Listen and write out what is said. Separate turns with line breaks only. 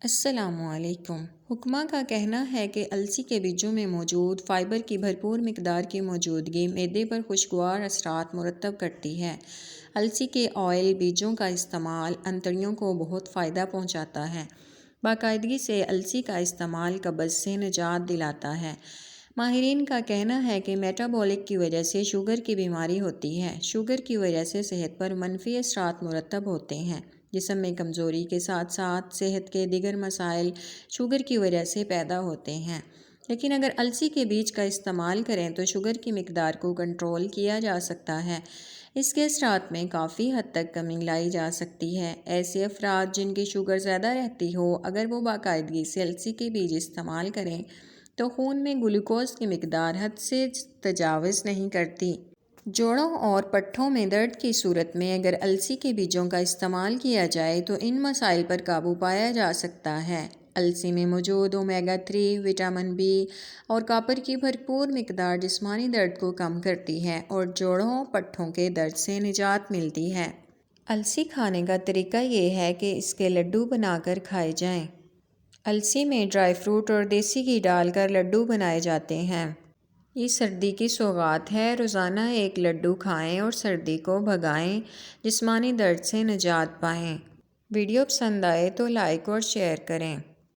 السلام علیکم۔ حکمہ کا کہنا ہے کہ السی کے بیجوں میں موجود فائبر کی بھرپور مقدار کی موجودگی معدے پر خوشگوار اثرات مرتب کرتی ہے۔ السی کے آئل بیجوں کا استعمال انتڑیوں کو بہت فائدہ پہنچاتا ہے۔ باقاعدگی سے السی کا استعمال قبض سے نجات دلاتا ہے۔ ماہرین کا کہنا ہے کہ میٹابولک کی وجہ سے شوگر کی بیماری ہوتی ہے۔ شوگر کی وجہ سے صحت پر منفی اثرات مرتب ہوتے ہیں۔ جسم میں کمزوری کے ساتھ ساتھ صحت کے دیگر مسائل شوگر کی وجہ سے پیدا ہوتے ہیں۔ لیکن اگر السی کے بیج کا استعمال کریں تو شوگر کی مقدار کو کنٹرول کیا جا سکتا ہے۔ اس کے اثرات میں کافی حد تک کمی لائی جا سکتی ہے۔ ایسے افراد جن کی شوگر زیادہ رہتی ہو، اگر وہ باقاعدگی سے السی کے بیج استعمال کریں تو خون میں گلوکوز کی مقدار حد سے تجاوز نہیں کرتی۔ جوڑوں اور پٹھوں میں درد کی صورت میں اگر السی کے بیجوں کا استعمال کیا جائے تو ان مسائل پر قابو پایا جا سکتا ہے۔ السی میں موجود اومیگا 3، وٹامن بی اور کاپر کی بھرپور مقدار جسمانی درد کو کم کرتی ہے اور جوڑوں پٹھوں کے درد سے نجات ملتی ہے۔ السی کھانے کا طریقہ یہ ہے کہ اس کے لڈو بنا کر کھائے جائیں۔ السی میں ڈرائی فروٹ اور دیسی گھی ڈال کر لڈو بنائے جاتے ہیں۔ یہ سردی کی سوغات ہے۔ روزانہ ایک لڈو کھائیں اور سردی کو بھگائیں، جسمانی درد سے نجات پائیں۔ ویڈیو پسند آئے تو لائک اور شیئر کریں۔